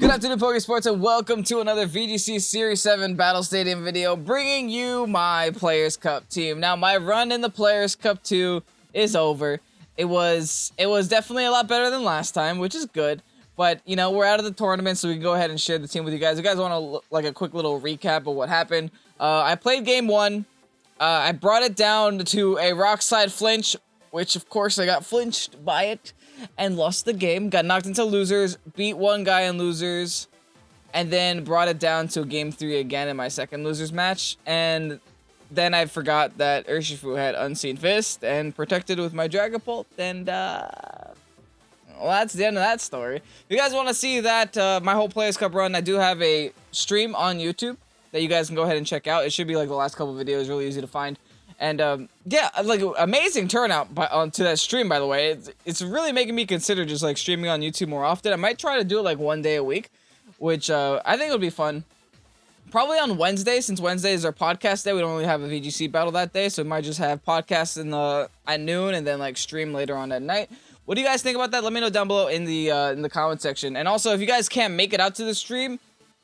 Good afternoon, Pokésports, and welcome to another VGC Series 7 Battle Stadium video, bringing you my Players' Cup team. Now, my run in the Players' Cup 2 is over. It was definitely a lot better than last time, which is good. But, you know, we're out of the tournament, so we can go ahead and share the team with you guys. You guys want a quick little recap of what happened? I played game 1. I brought it down to a Rockside flinch, which, of course, I got flinched by it and lost the game. Got knocked into losers, beat one guy in losers, and then brought it down to game 3 again in my second losers match. And then I forgot that Urshifu had Unseen Fist and protected with my Dragapult, and well, that's the end of that story. If you guys want to see that, my whole Players' Cup run, I do have a stream on YouTube that you guys can go ahead and check out. It should be like the last couple videos, really easy to find. And yeah, like amazing turnout onto that stream, by the way. It's really making me consider just like streaming on YouTube more often. I might try to do it like one day a week, which I think would be fun. Probably on Wednesday, since Wednesday is our podcast day. We don't really have a VGC battle that day, so we might just have podcasts at noon and then like stream later on at night. What do you guys think about that? Let me know down below in the comment section. And also, if you guys can't make it out to the stream,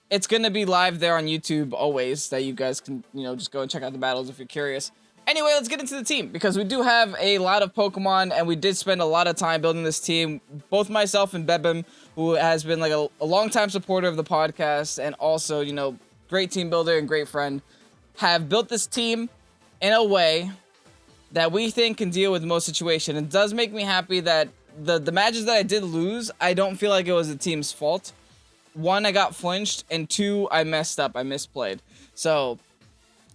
it's gonna be live there on YouTube always, that you guys can, you know, just go and check out the battles if you're curious. Anyway, let's get into the team, because we do have a lot of Pokemon, and we did spend a lot of time building this team. Both myself and Bebem, who has been like a long-time supporter of the podcast, and also, you know, great team builder and great friend, have built this team in a way that we think can deal with most situations. It does make me happy that the matches that I did lose, I don't feel like it was the team's fault. 1, I got flinched, and 2, I messed up. I misplayed. So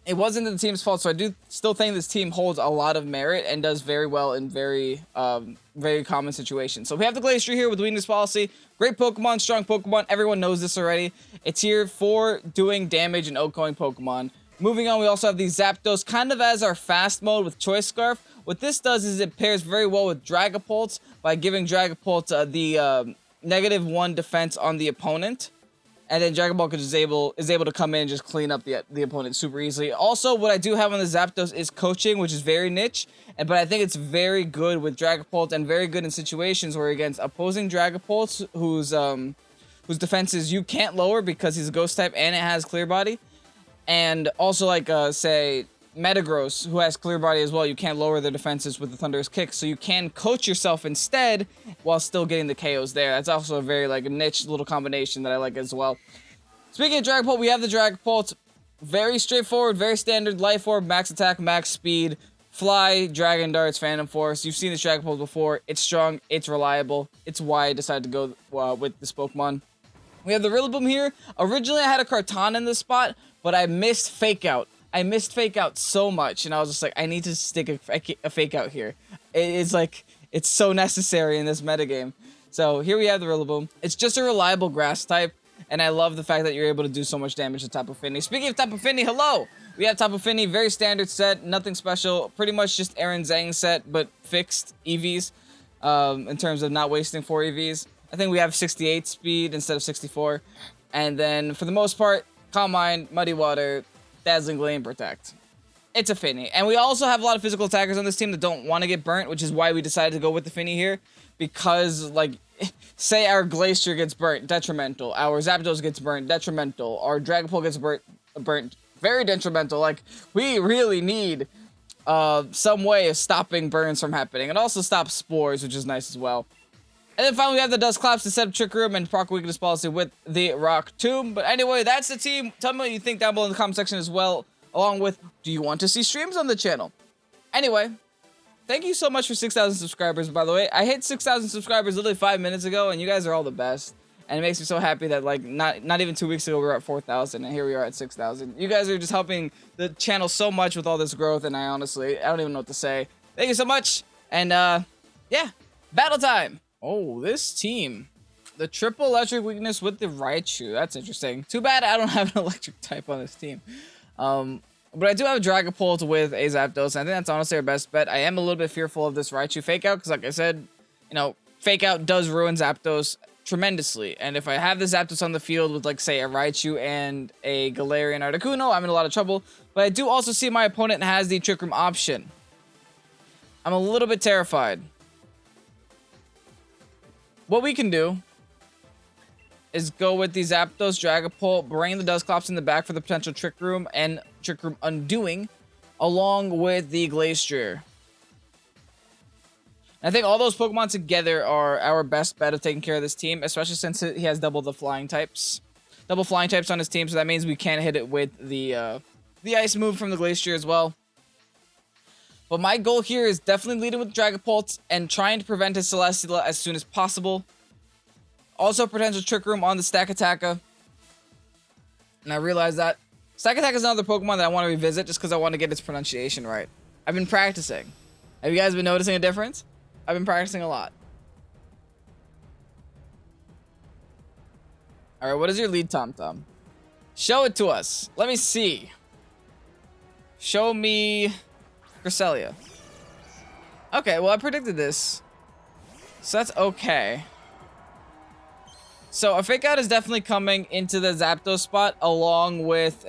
it wasn't the team's fault, so I do still think this team holds a lot of merit and does very well in very common situations. So we have the Glacier here with Weakness Policy. Great Pokemon, strong Pokemon. Everyone knows this already. It's here for doing damage and outgoing Pokemon. Moving on, we also have the Zapdos, kind of as our fast mode with Choice Scarf. What this does is it pairs very well with Dragapult by giving Dragapult the -1 defense on the opponent. And then Dragapult is able to come in and just clean up the opponent super easily. Also, what I do have on the Zapdos is coaching, which is very niche, but I think it's very good with Dragapult and very good in situations where against opposing Dragapults whose defenses you can't lower because he's a Ghost type and it has Clear Body, and also like say Metagross, who has Clear Body as well, you can't lower their defenses with the Thunderous Kick, so you can coach yourself instead while still getting the KOs there. That's also a very like a niche little combination that I like as well. Speaking of Dragapult, we have the Dragapult. Very straightforward, very standard. Life Orb, max attack, max speed, fly, Dragon Darts, Phantom Force. You've seen this Dragapult before. It's strong, it's reliable. It's why I decided to go with this Pokemon. We have the Rillaboom here. Originally, I had a Kartana in this spot, but I missed Fake Out. I missed Fake Out so much, and I was just like, I need to stick a Fake Out here. It's like, it's so necessary in this metagame. So here we have the Rillaboom. It's just a reliable grass type, and I love the fact that you're able to do so much damage to Tapu Fini. Speaking of Tapu Fini, hello! We have Tapu Fini, very standard set, nothing special. Pretty much just Aaron Zhang set, but fixed EVs in terms of not wasting 4 EVs. I think we have 68 speed instead of 64. And then, for the most part, Calm Mind, Muddy Water, Dazzling Gleam, Protect. It's a Finny. And we also have a lot of physical attackers on this team that don't want to get burnt, which is why we decided to go with the Finny here. Because, like, say our Glacier gets burnt, detrimental. Our Zapdos gets burnt, detrimental. Our Dragapult gets burnt, very detrimental. Like, we really need some way of stopping burns from happening. It also stops spores, which is nice as well. And then finally, we have the Dust Claps to set up Trick Room and proc Weakness Policy with the Rock Tomb. But anyway, that's the team. Tell me what you think down below in the comment section as well. Along with, do you want to see streams on the channel? Anyway, thank you so much for 6,000 subscribers, by the way. I hit 6,000 subscribers literally 5 minutes ago, and you guys are all the best. And it makes me so happy that, like, not even 2 weeks ago, we were at 4,000, and here we are at 6,000. You guys are just helping the channel so much with all this growth, and I don't even know what to say. Thank you so much, and, yeah, battle time! Oh, this team. The triple electric weakness with the Raichu. That's interesting. Too bad I don't have an electric type on this team. But I do have a Dragapult with a Zapdos, and I think that's honestly our best bet. I am a little bit fearful of this Raichu Fake Out, because like I said, you know, Fake Out does ruin Zapdos tremendously. And if I have the Zapdos on the field with, like, say, a Raichu and a Galarian Articuno, I'm in a lot of trouble. But I do also see my opponent has the Trick Room option. I'm a little bit terrified. What we can do is go with the Zapdos, Dragapult, bring the Dusclops in the back for the potential Trick Room and Trick Room Undoing, along with the Glastrier. I think all those Pokemon together are our best bet of taking care of this team, especially since he has double the flying types. Double flying types on his team, so that means we can hit it with the ice move from the Glastrier as well. But my goal here is definitely leading with Dragapult and trying to prevent his Celesteela as soon as possible. Also, potential Trick Room on the Stack Attacka. And I realized that Stack Attack is another Pokemon that I want to revisit just because I want to get its pronunciation right. I've been practicing. Have you guys been noticing a difference? I've been practicing a lot. Alright, what is your lead, TomTom? Show it to us. Let me see. Show me Cresselia. Okay, well, I predicted this. So that's okay. So a Fake Out is definitely coming into the Zapdos spot along with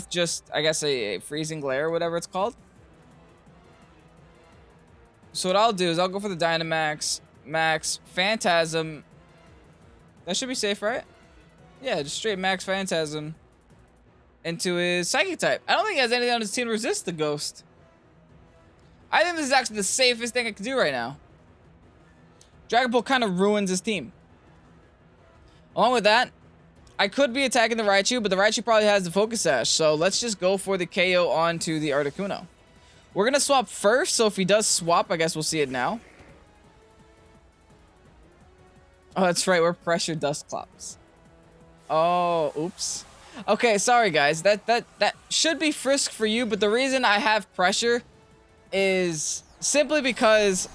just, I guess, a Freezing Glare or whatever it's called. So what I'll do is I'll go for the Dynamax, Max, Phantasm. That should be safe, right? Yeah, just straight Max Phantasm into his Psychic type. I don't think he has anything on his team to resist the Ghost. I think this is actually the safest thing I can do right now. Dragapult kind of ruins his team. Along with that, I could be attacking the Raichu, but the Raichu probably has the Focus Sash. So let's just go for the KO onto the Articuno. We're going to swap first, so if he does swap, I guess we'll see it now. Oh, that's right, we're Pressure Dusclops. Oh, oops. Okay, sorry guys, that should be Frisk for you, but the reason I have Pressure is simply because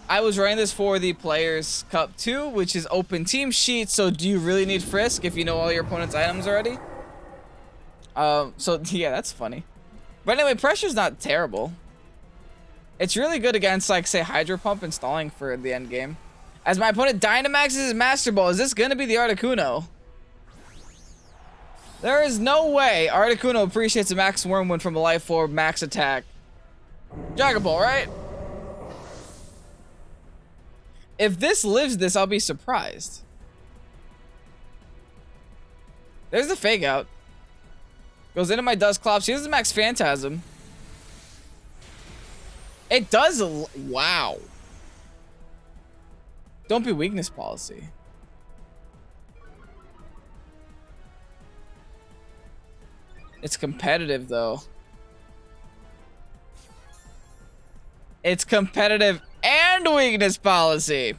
I was running this for the Players Cup 2, which is open team sheet, so do you really need Frisk if you know all your opponent's items already? So yeah, that's funny. But anyway, Pressure's not terrible. It's really good against, like, say, Hydro Pump and stalling for the end game. As my opponent Dynamaxes his Master Ball, is this gonna be the Articuno? There is no way Articuno appreciates a Max Wormwood from a Life Orb Max Attack. Dragon Ball, right? If this lives this, I'll be surprised. There's the Fake Out. Goes into my Dusclops. He has the Max Phantasm. It does. Wow. Don't be Weakness Policy. It's competitive, though. It's competitive and Weakness Policy.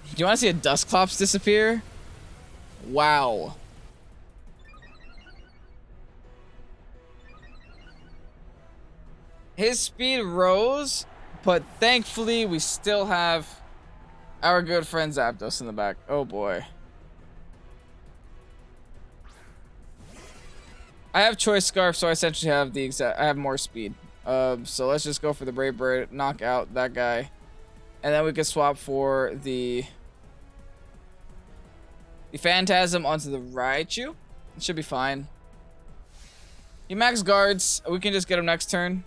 Do you want to see a Dusclops disappear? Wow. His speed rose, but thankfully we still have our good friend Zapdos in the back. Oh boy. I have Choice Scarf, so I essentially have I have more speed. So let's just go for the Brave Bird, knock out that guy, and then we can swap for the Phantasm onto the Raichu. It should be fine. He max guards. We can just get him next turn.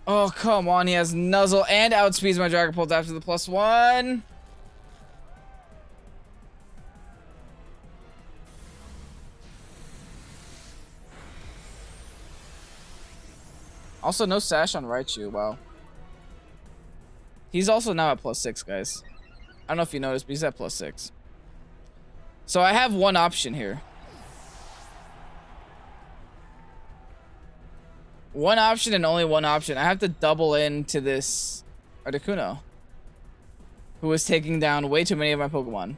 Oh, come on. He has Nuzzle and outspeeds my Dragapult after the +1. Also, no Sash on Raichu. Wow. He's also now at +6, guys. I don't know if you noticed, but he's at +6. So I have one option here. One option and only one option. I have to double into this Articuno, who is taking down way too many of my Pokemon.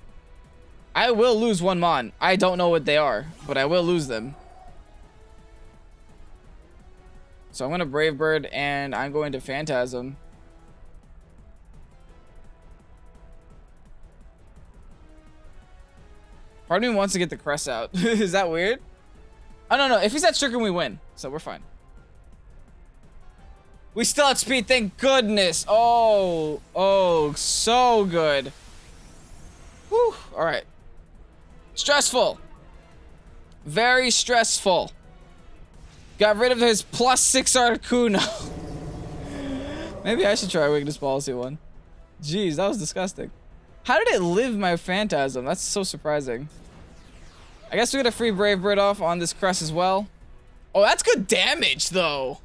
I will lose one Mon. I don't know what they are, but I will lose them. So I'm going to Brave Bird, and I'm going to Phantasm. Part of me wants to get the Cress out. Is that weird? Oh, no. If he's at Trick Room, we win. So we're fine. We still have speed, thank goodness. Oh, so good. Whew, all right. Stressful. Very stressful. Got rid of his +6 Articuno. Maybe I should try Weakness Policy one. Jeez, that was disgusting. How did it live my Phantasm? That's so surprising. I guess we get a free Brave Bird off on this Crest as well. Oh, that's good damage, though.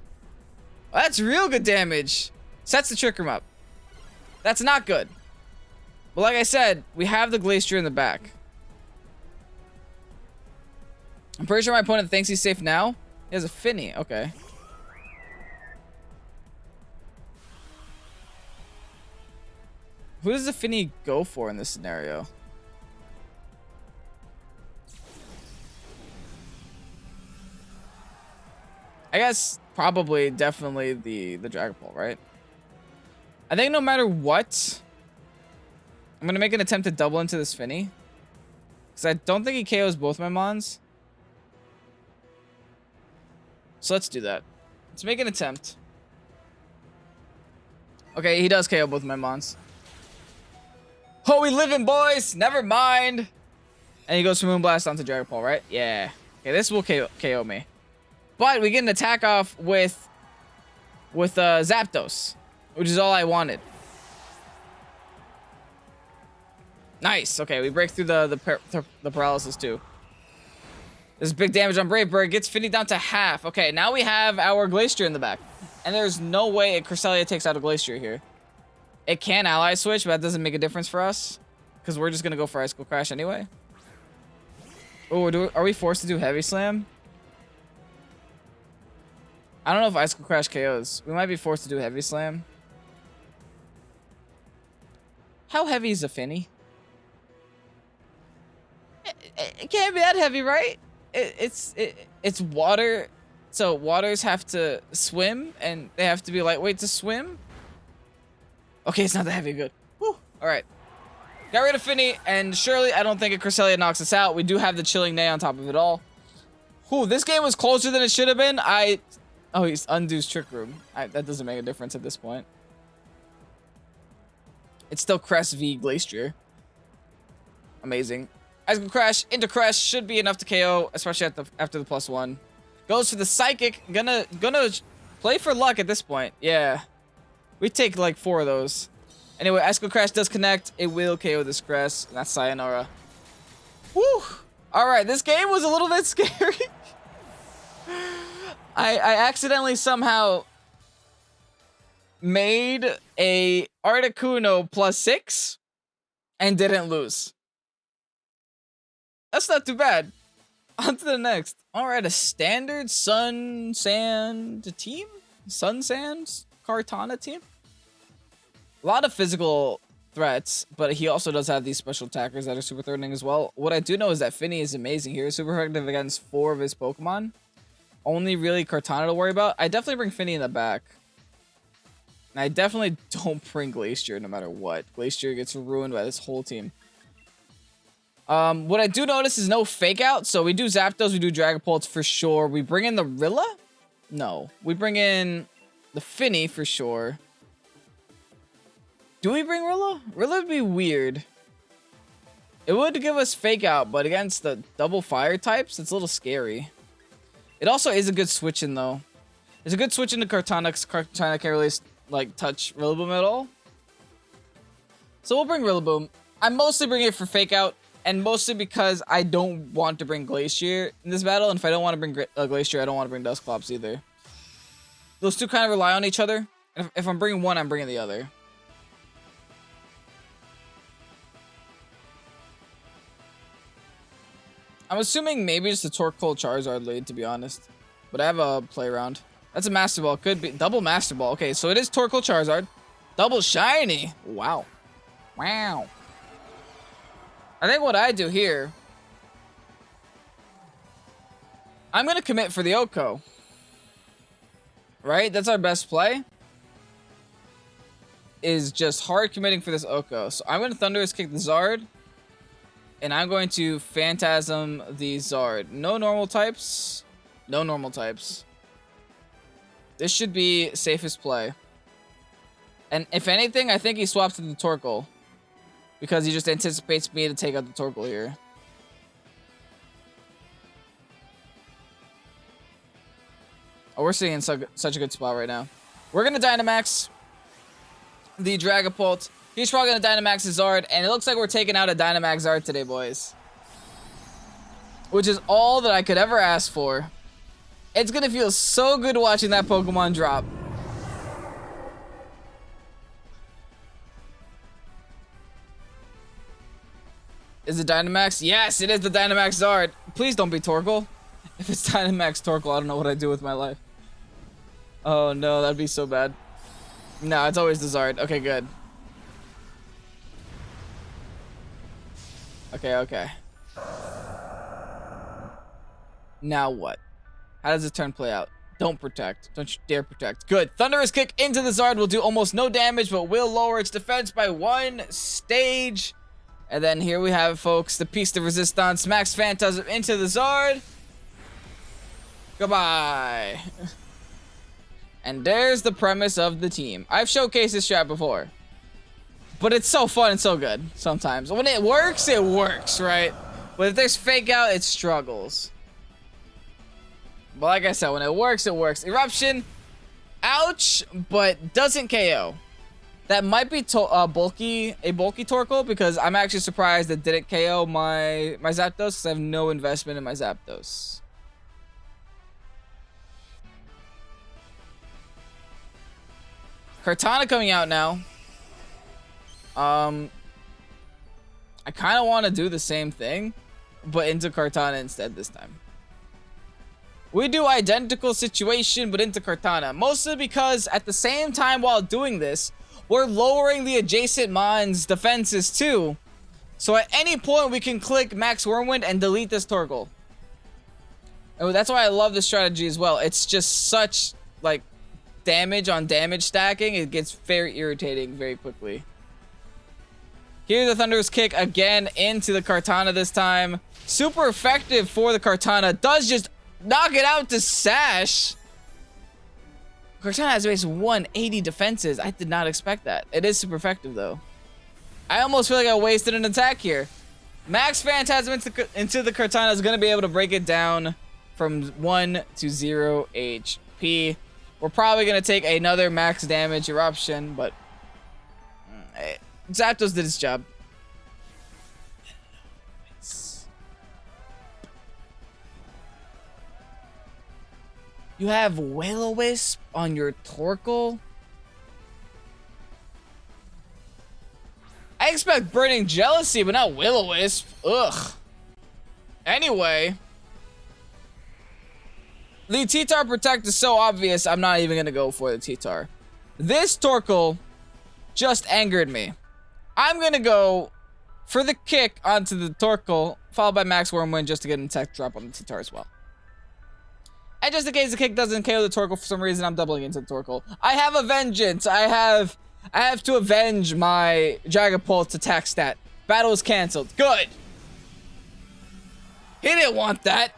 That's real good damage. Sets the Trick Room up. That's not good. But like I said, we have the Glacier in the back. I'm pretty sure my opponent thinks he's safe now. He has a Finny. Okay. Who does the Finny go for in this scenario? I guess probably definitely the Dragapult, right? I think no matter what, I'm gonna make an attempt to double into this Finny. Because I don't think he KOs both my Mons. So let's do that. Let's make an attempt. Okay, he does KO both my Mons. Oh, we living, boys! Never mind! And he goes for Moonblast onto Dragapult, right? Yeah. Okay, this will KO me. But we get an attack off with Zapdos, which is all I wanted. Nice. Okay, we break through the paralysis too. This is big damage on Brave Bird. Gets Finny down to half. Okay, now we have our Glacier in the back. And there's no way a Cresselia takes out a Glacier here. It can ally switch, but that doesn't make a difference for us. Because we're just going to go for Icicle Crash anyway. Oh, are we forced to do Heavy Slam? I don't know if Icicle Crash KOs. We might be forced to do Heavy Slam. How heavy is a Finny? It can't be that heavy, right? It's water, so waters have to swim, and they have to be lightweight to swim. Okay, it's not that heavy. Good. Whew. All right. Got rid of Finny, and surely I don't think a Cresselia knocks us out. We do have the Chilling Neigh on top of it all. Whew, this game was closer than it should have been. Oh, he's Undo's Trick Room. That doesn't make a difference at this point. It's still Crest v Glacier. Amazing. Icicle Crash into Crest should be enough to KO, especially after the +1. Goes for the Psychic. Gonna play for luck at this point. Yeah. We take like 4 of those. Anyway, Icicle Crash does connect. It will KO this Crest. And that's Sayonara. Woo! Alright, this game was a little bit scary. I accidentally somehow made a Articuno +6 and didn't lose. That's not too bad. On to the next. Alright, a standard Sun Sand team? Sun Sands Kartana team? A lot of physical threats, but he also does have these special attackers that are super threatening as well. What I do know is that Finny is amazing here. Super effective against 4 of his Pokemon. Only really Kartana to worry about. I definitely bring Finny in the back. And I definitely don't bring Glacier no matter what. Glacier gets ruined by this whole team. What I do notice is no fake out. So we do Zapdos, we do Dragapults for sure. We bring in the Rilla? No. We bring in the Finny for sure. Do we bring Rilla? Rilla would be weird. It would give us fake out, but against the double fire types, it's a little scary. It also is a good switch in though. It's a good switch into Kartana because Kartana can't really like touch Rillaboom at all. So we'll bring Rillaboom. I'm mostly bringing it for fake out, and mostly because I don't want to bring Glacier in this battle. And if I don't want to bring Glacier, I don't want to bring Dusclops either. Those two kind of rely on each other. If I'm bringing one, I'm bringing the other. I'm assuming maybe just a Torkoal Charizard lead, to be honest. But I have a play around. That's a Master Ball. Could be double Master Ball. Okay, so it is Torkoal Charizard. Double shiny. Wow. Wow. I think what I do here, I'm going to commit for the Oko. Right? That's our best play. Is just hard committing for this Oko. So I'm going to Thundurus kick the Zard. And I'm going to Phantasm the Zard. No normal types. No normal types. This should be safest play. And if anything, I think he swaps to the Torkoal. Because he just anticipates me to take out the Torkoal here. Oh, we're sitting in such a good spot right now. We're going to Dynamax the Dragapult. He's probably going to Dynamax his Zard, and it looks like we're taking out a Dynamax Zard today, boys. Which is all that I could ever ask for. It's going to feel so good watching that Pokemon drop. Is it Dynamax? Yes, it is the Dynamax Zard. Please don't be Torkoal. If it's Dynamax Torkoal, I don't know what I'd do with my life. Oh no, that'd be so bad. No, it's always the Zard. Okay, good. Okay. Now what? How does this turn play out? Don't protect. Don't you dare protect. Good. Thunderous Kick into the Zard will do almost no damage, but will lower its defense by 1 stage. And then here we have it, folks. The Piece de Resistance. Max Phantasm into the Zard. Goodbye. And there's the premise of the team. I've showcased this strat before. But it's so fun and so good sometimes. When it works, right? But if there's fake out, it struggles. But like I said, when it works, it works. Eruption. Ouch, but doesn't KO. That might be a bulky Torkoal, because I'm actually surprised it didn't KO my Zapdos, because I have no investment in my Zapdos. Kartana coming out now. I kind of want to do the same thing, but into Kartana instead this time. We do identical situation, but into Kartana. Mostly because at the same time while doing this, we're lowering the adjacent Mon's defenses too. So at any point we can click Max Wormwind and delete this Torkoal. And that's why I love this strategy as well. It's just such like damage on damage stacking. It gets very irritating very quickly. Here's the Thunderous Kick again into the Kartana this time. Super effective for the Kartana. Does just knock it out to Sash. Kartana has base 180 defenses. I did not expect that. It is super effective though. I almost feel like I wasted an attack here. Max Phantasm into the Kartana is going to be able to break it down from 1 to 0 HP. We're probably going to take another max damage eruption, but Zapdos did its job. You have Will-O-Wisp on your Torkoal? I expect Burning Jealousy, but not Will-O-Wisp. Ugh. Anyway. The T-Tar Protect is so obvious, I'm not even going to go for the T-Tar. This Torkoal just angered me. I'm going to go for the kick onto the Torkoal, followed by Max Wormwind just to get an attack drop on the T-Tar as well. And just in case the kick doesn't KO the Torkoal for some reason, I'm doubling into the Torkoal. I have a vengeance. I have to avenge my Dragapult's attack stat. Battle is canceled. Good. He didn't want that.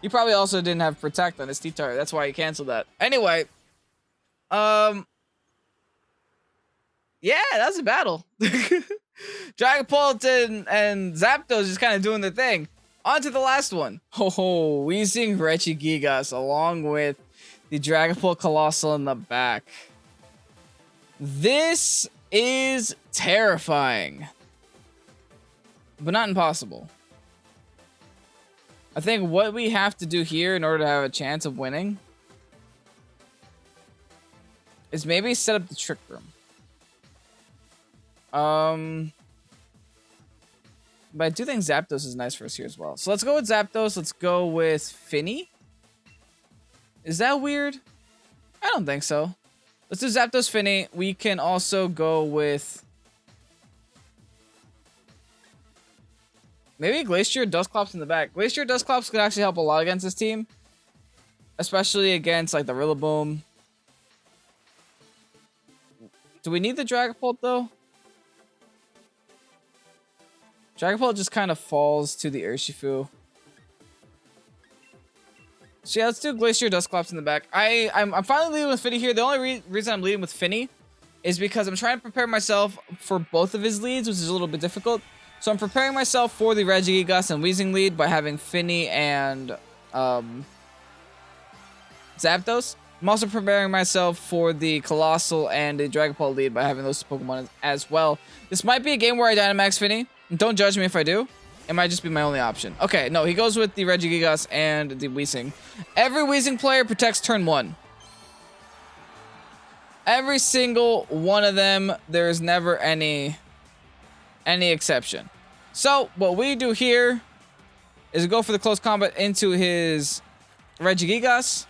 He probably also didn't have Protect on his T-Tar. That's why he canceled that. Anyway. Yeah, that was a battle. Dragapult and Zapdos just kind of doing their thing. On to the last one. Oh, Weezing Regigigas along with the Dragapult Colossal in the back. This is terrifying, but not impossible. I think what we have to do here in order to have a chance of winning is maybe set up the Trick Room. But I do think Zapdos is nice for us here as well. So let's go with Zapdos. Let's go with Finny. Is that weird? I don't think so. Let's do Zapdos Finny. We can also go with maybe Glacier Dusclops in the back. Glacier Dusclops could actually help a lot against this team. Especially against like the Rillaboom. Do we need the Dragapult though? Dragapult just kind of falls to the Urshifu. So yeah, let's do Glacier Dusclops in the back. I'm finally leading with Finny here. The only reason I'm leading with Finny is because I'm trying to prepare myself for both of his leads, which is a little bit difficult. So I'm preparing myself for the Regigigas and Weezing lead by having Finny and Zapdos. I'm also preparing myself for the Colossal and the Dragapult lead by having those Pokemon as well. This might be a game where I Dynamax Finny. Don't judge me if I do. It might just be my only option. Okay, no, he goes with the Regigigas and the Weezing. Every Weezing player protects turn 1. Every single one of them. There's never any exception. So, what we do here is go for the close combat into his Regigigas.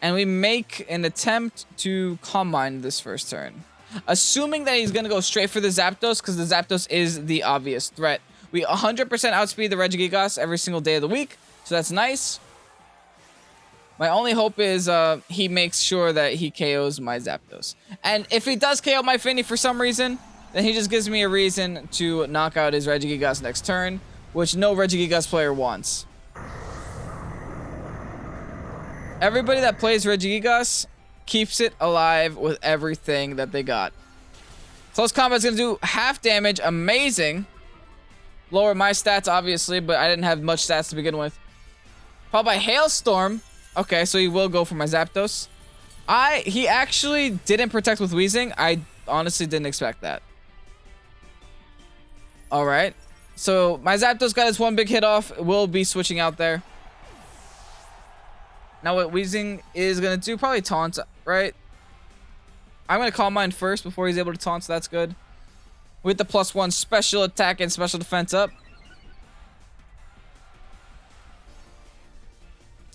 And we make an attempt to Combine this first turn. Assuming that he's going to go straight for the Zapdos, because the Zapdos is the obvious threat. We 100% outspeed the Regigigas every single day of the week, so that's nice. My only hope is he makes sure that he KOs my Zapdos. And if he does KO my Finny for some reason, then he just gives me a reason to knock out his Regigigas next turn, which no Regigigas player wants. Everybody that plays Regigigas keeps it alive with everything that they got. Close combat's gonna do half damage. Amazing. Lower my stats, obviously, but I didn't have much stats to begin with. Followed by Hailstorm. Okay, so he will go for my Zapdos. He actually didn't protect with Weezing. I honestly didn't expect that. Alright. So my Zapdos got his one big hit off. We'll be switching out there. Now what Weezing is going to do, probably taunt, right? I'm going to Calm Mind first before he's able to taunt, so that's good. With the +1 special attack and special defense up.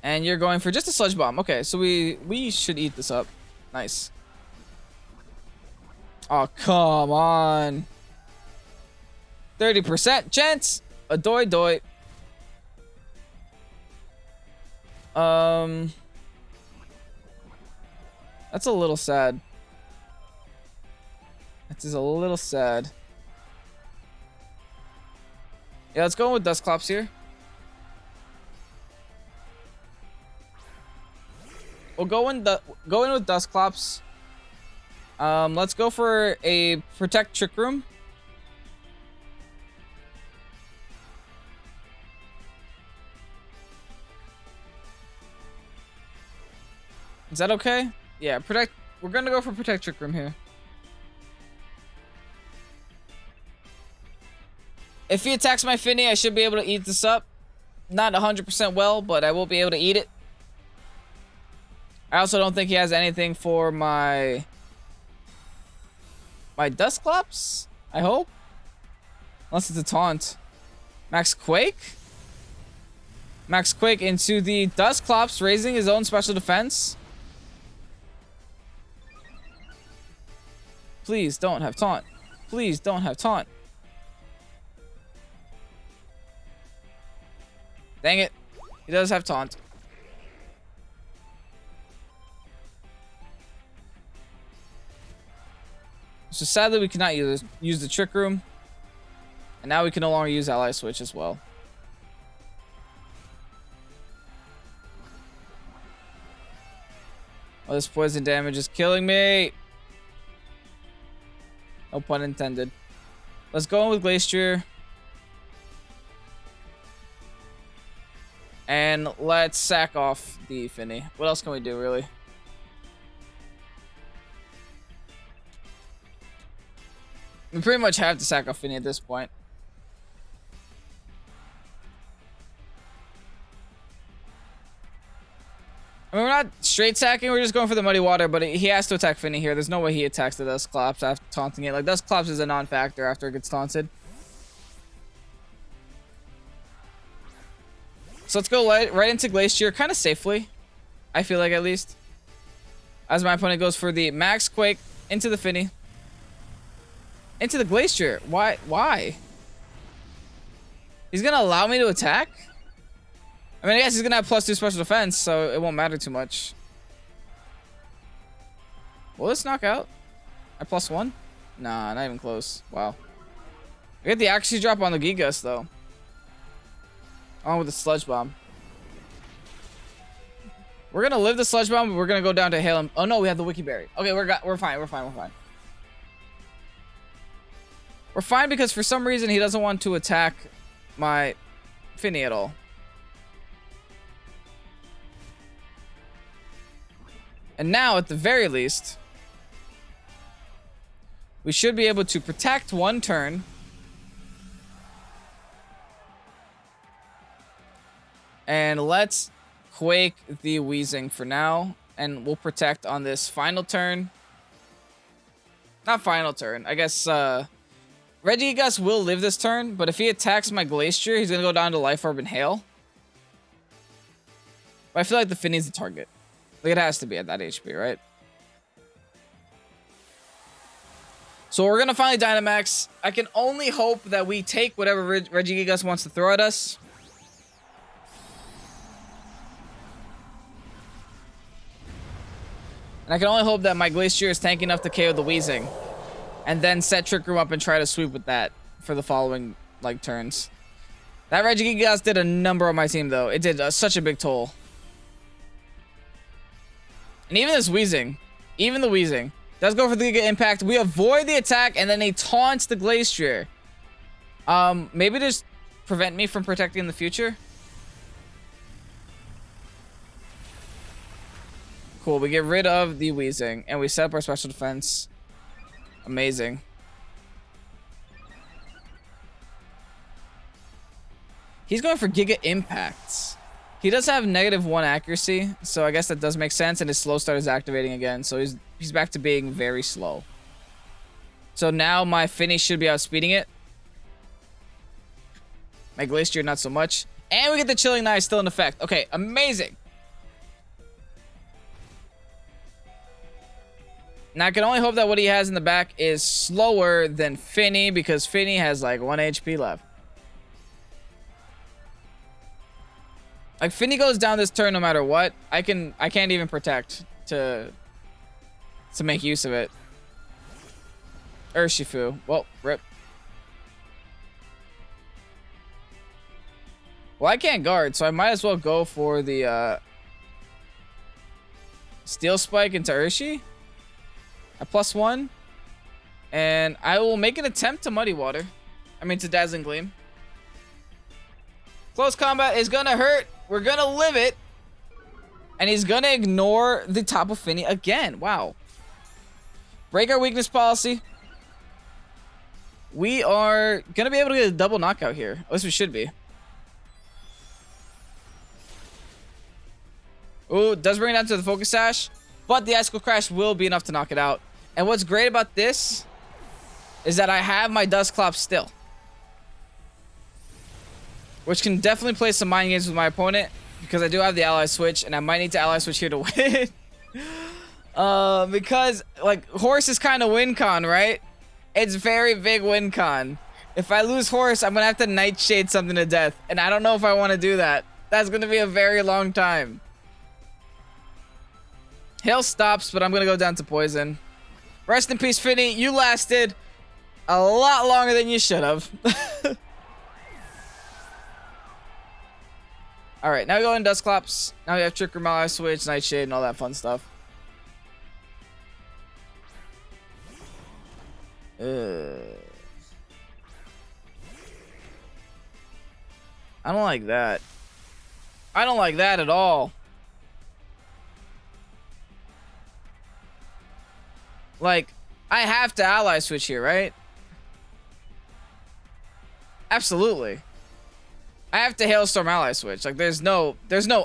And you're going for just a Sludge Bomb. Okay, so we should eat this up. Nice. Oh, come on. 30% chance. Adoy doy. That's a little sad. That is a little sad. Yeah, let's go with Dusclops here. We'll go in with Dusclops. Let's go for a Protect Trick Room. Is that okay? Yeah, protect. We're gonna go for Protect Trick Room here. If he attacks my Finny, I should be able to eat this up. Not 100% well, but I will be able to eat it. I also don't think he has anything for my Dusclops, I hope. Unless it's a taunt. Max Quake? Max Quake into the Dusclops, raising his own special defense. Please don't have taunt. Please don't have taunt. Dang it. He does have taunt. So sadly we cannot use the Trick Room. And now we can no longer use Ally Switch as well. Oh, this poison damage is killing me. No pun intended. Let's go in with Glacier. And let's sack off the Finny. What else can we do, really? We pretty much have to sack off Finny at this point. I mean, we're not straight sacking, we're just going for the Muddy Water, but he has to attack Finny here. There's no way he attacks the Dusclops after taunting it. Like, Dusclops is a non-factor after it gets taunted. So let's go right into Glacier, kind of safely. I feel like, at least. As my opponent goes for the Max Quake into the Finny. Into the Glacier. Why? He's gonna allow me to attack? I mean, I guess he's gonna have +2 special defense, so it won't matter too much. Will this knock out? At +1? Nah, not even close. Wow. I get the accuracy drop on the Gigas, though. On with the Sludge Bomb. We're gonna live the Sludge Bomb, but we're gonna go down to Hail. Oh no, we have the Wiki Berry. Okay, we're fine. We're fine. We're fine because for some reason he doesn't want to attack my Finny at all. And now, at the very least, we should be able to protect one turn. And let's Quake the Weezing for now. And we'll protect on this final turn. Not final turn. I guess Regigigas will live this turn, but if he attacks my Glacier, he's going to go down to Life Orb and Hail. But I feel like the Finny's the target. Like, it has to be at that HP, right? So we're going to finally Dynamax. I can only hope that we take whatever Regigigas wants to throw at us. And I can only hope that my Glacier is tanky enough to KO the Weezing. And then set Trick Room up and try to sweep with that for the following, like, turns. That Regigigas did a number on my team, though. It did such a big toll. And even this Weezing, even the Weezing, does go for the Giga Impact. We avoid the attack, and then he taunts the Glacier. Maybe just prevent me from protecting in the future. Cool, we get rid of the Weezing, and we set up our special defense. Amazing. He's going for Giga Impacts. He does have -1 accuracy, so I guess that does make sense, and his slow start is activating again, so he's back to being very slow. So now my Finny should be outspeeding it. My Glacier, not so much. And we get the Chilling Knife still in effect. Okay, amazing. Now I can only hope that what he has in the back is slower than Finny, because Finny has like 1 HP left. Like, Finny goes down this turn no matter what. I can't even protect to make use of it. Urshifu. Well, rip. Well, I can't guard, so I might as well go for the Steel Spike into Urshi at +1. And I will make an attempt to Muddy Water. I mean, to Dazzling Gleam. Close combat is gonna hurt. We're gonna live it. And he's gonna ignore the Tapu Fini again. Wow. Break our weakness policy. We are gonna be able to get a double knockout here. At least we should be. Ooh, does bring it down to the Focus Sash. But the Icicle Crash will be enough to knock it out. And what's great about this is that I have my Dusclops still. Which can definitely play some mind games with my opponent, because I do have the ally switch, and I might need to ally switch here to win. Because, like, Horse is kind of win con, right? It's very big win con. If I lose Horse, I'm going to have to Nightshade something to death, and I don't know if I want to do that. That's going to be a very long time. Hail stops, but I'm going to go down to Poison. Rest in peace, Finny. You lasted a lot longer than you should have. Alright, now we go in Dusclops. Now we have Trick Room, Ally Switch, Nightshade, and all that fun stuff. I don't like that. I don't like that at all. Like, I have to ally switch here, right? Absolutely. I have to Hailstorm ally switch. Like, there's no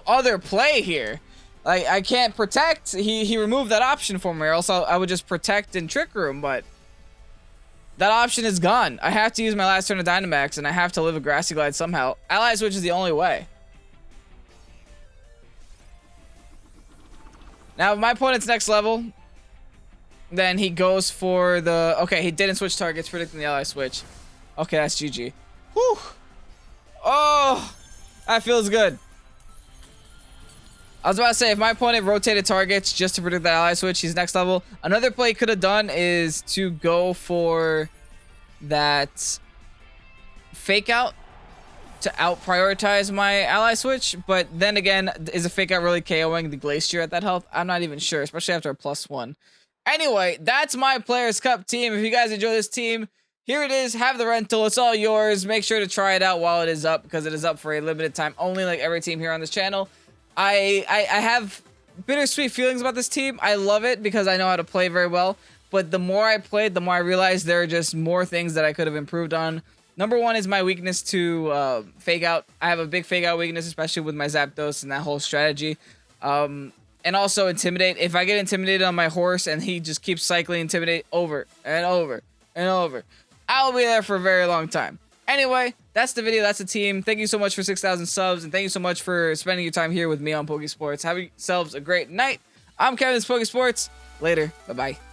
other play here. Like, I can't protect. He removed that option for me, or else I would just protect in Trick Room, but that option is gone. I have to use my last turn of Dynamax, and I have to live a Grassy Glide somehow. Ally switch is the only way. Now, if my opponent's next level, then he goes for the... Okay, he didn't switch targets, predicting the ally switch. Okay, that's GG. Whew. Oh, that feels good. I was about to say, if my opponent rotated targets just to predict the ally switch, he's next level. Another play he could have done is to go for that fake out to out prioritize my ally switch. But then again, is a fake out really KOing the Glacier at that health? I'm not even sure, especially after a +1. Anyway, that's my Players Cup team. If you guys enjoy this team, here it is. Have the rental. It's all yours. Make sure to try it out while it is up, because it is up for a limited time only, like every team here on this channel. I have bittersweet feelings about this team. I love it because I know how to play very well. But the more I played, the more I realized there are just more things that I could have improved on. Number one is my weakness to fake out. I have a big fake out weakness, especially with my Zapdos and that whole strategy. And also intimidate. If I get intimidated on my horse and he just keeps cycling intimidate over and over and over, I'll be there for a very long time. Anyway, that's the video. That's the team. Thank you so much for 6,000 subs. And thank you so much for spending your time here with me on Pokésports. Have yourselves a great night. I'm Kevin, this Pokésports. Later. Bye-bye.